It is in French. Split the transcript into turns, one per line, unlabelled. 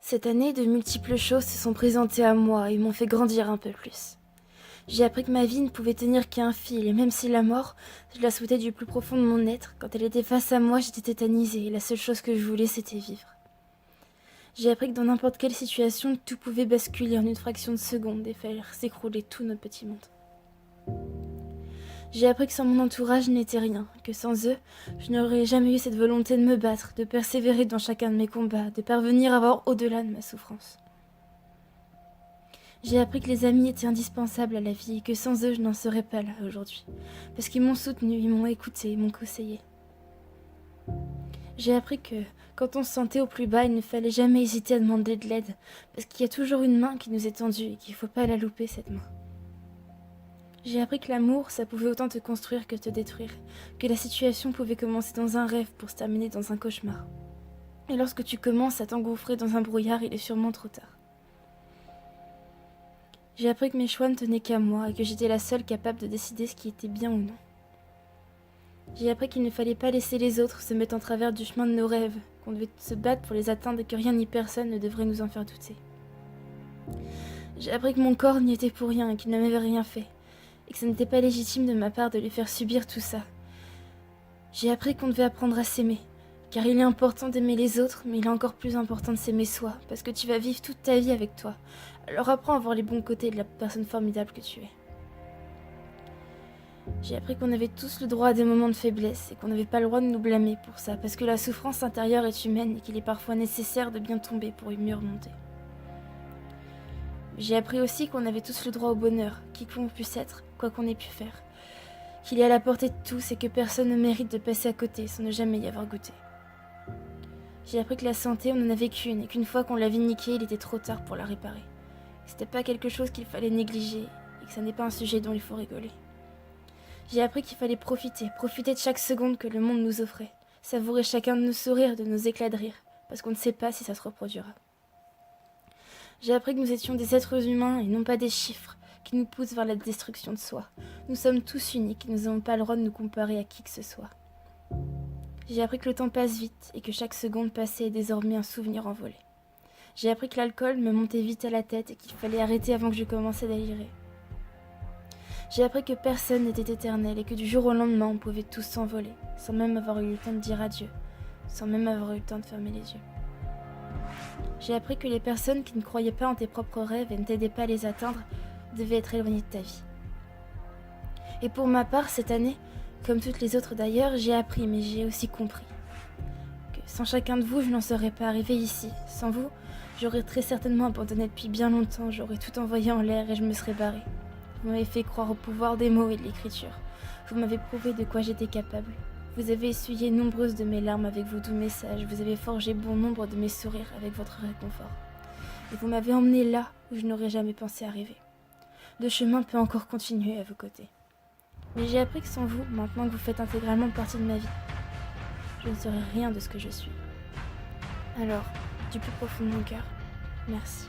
Cette année, de multiples choses se sont présentées à moi et m'ont fait grandir un peu plus. J'ai appris que ma vie ne pouvait tenir qu'à un fil, et même si la mort, je la souhaitais du plus profond de mon être, quand elle était face à moi, j'étais tétanisée, et la seule chose que je voulais, c'était vivre. J'ai appris que dans n'importe quelle situation, tout pouvait basculer en une fraction de seconde et faire s'écrouler tout notre petit monde. J'ai appris que sans mon entourage, je n'étais rien, que sans eux, je n'aurais jamais eu cette volonté de me battre, de persévérer dans chacun de mes combats, de parvenir à voir au-delà de ma souffrance. J'ai appris que les amis étaient indispensables à la vie et que sans eux, je n'en serais pas là aujourd'hui. Parce qu'ils m'ont soutenu, ils m'ont écouté, ils m'ont conseillé. J'ai appris que, quand on se sentait au plus bas, il ne fallait jamais hésiter à demander de l'aide, parce qu'il y a toujours une main qui nous est tendue et qu'il ne faut pas la louper, cette main. J'ai appris que l'amour, ça pouvait autant te construire que te détruire, que la situation pouvait commencer dans un rêve pour se terminer dans un cauchemar. Et lorsque tu commences à t'engouffrer dans un brouillard, il est sûrement trop tard. J'ai appris que mes choix ne tenaient qu'à moi et que j'étais la seule capable de décider ce qui était bien ou non. J'ai appris qu'il ne fallait pas laisser les autres se mettre en travers du chemin de nos rêves, qu'on devait se battre pour les atteindre et que rien ni personne ne devrait nous en faire douter. J'ai appris que mon corps n'y était pour rien et qu'il ne m'avait rien fait, et que ce n'était pas légitime de ma part de lui faire subir tout ça. J'ai appris qu'on devait apprendre à s'aimer, car il est important d'aimer les autres, mais il est encore plus important de s'aimer soi, parce que tu vas vivre toute ta vie avec toi. Alors apprends à voir les bons côtés de la personne formidable que tu es. J'ai appris qu'on avait tous le droit à des moments de faiblesse et qu'on n'avait pas le droit de nous blâmer pour ça, parce que la souffrance intérieure est humaine et qu'il est parfois nécessaire de bien tomber pour mieux remonter. J'ai appris aussi qu'on avait tous le droit au bonheur, qui qu'on puisse être, quoi qu'on ait pu faire. Qu'il est à la portée de tous et que personne ne mérite de passer à côté sans ne jamais y avoir goûté. J'ai appris que la santé, on n'en avait qu'une et qu'une fois qu'on l'avait niquée, il était trop tard pour la réparer. C'était pas quelque chose qu'il fallait négliger et que ça n'est pas un sujet dont il faut rigoler. J'ai appris qu'il fallait profiter de chaque seconde que le monde nous offrait, savourer chacun de nos sourires, de nos éclats de rire, parce qu'on ne sait pas si ça se reproduira. J'ai appris que nous étions des êtres humains et non pas des chiffres qui nous poussent vers la destruction de soi. Nous sommes tous uniques et nous n'avons pas le droit de nous comparer à qui que ce soit. J'ai appris que le temps passe vite et que chaque seconde passée est désormais un souvenir envolé. J'ai appris que l'alcool me montait vite à la tête et qu'il fallait arrêter avant que je commence à délirer. J'ai appris que personne n'était éternel et que du jour au lendemain on pouvait tous s'envoler, sans même avoir eu le temps de dire adieu, sans même avoir eu le temps de fermer les yeux. J'ai appris que les personnes qui ne croyaient pas en tes propres rêves et ne t'aidaient pas à les atteindre devaient être éloignées de ta vie. Et pour ma part, cette année, comme toutes les autres d'ailleurs, j'ai appris mais j'ai aussi compris que sans chacun de vous, je n'en serais pas arrivée ici. Sans vous, j'aurais très certainement abandonné depuis bien longtemps, j'aurais tout envoyé en l'air et je me serais barrée. Vous m'avez fait croire au pouvoir des mots et de l'écriture. Vous m'avez prouvé de quoi j'étais capable. Vous avez essuyé nombreuses de mes larmes avec vos doux messages. Vous avez forgé bon nombre de mes sourires avec votre réconfort. Et vous m'avez emmené là où je n'aurais jamais pensé arriver. Le chemin peut encore continuer à vos côtés. Mais j'ai appris que sans vous, maintenant que vous faites intégralement partie de ma vie, je ne serais rien de ce que je suis. Alors, du plus profond de mon cœur, merci.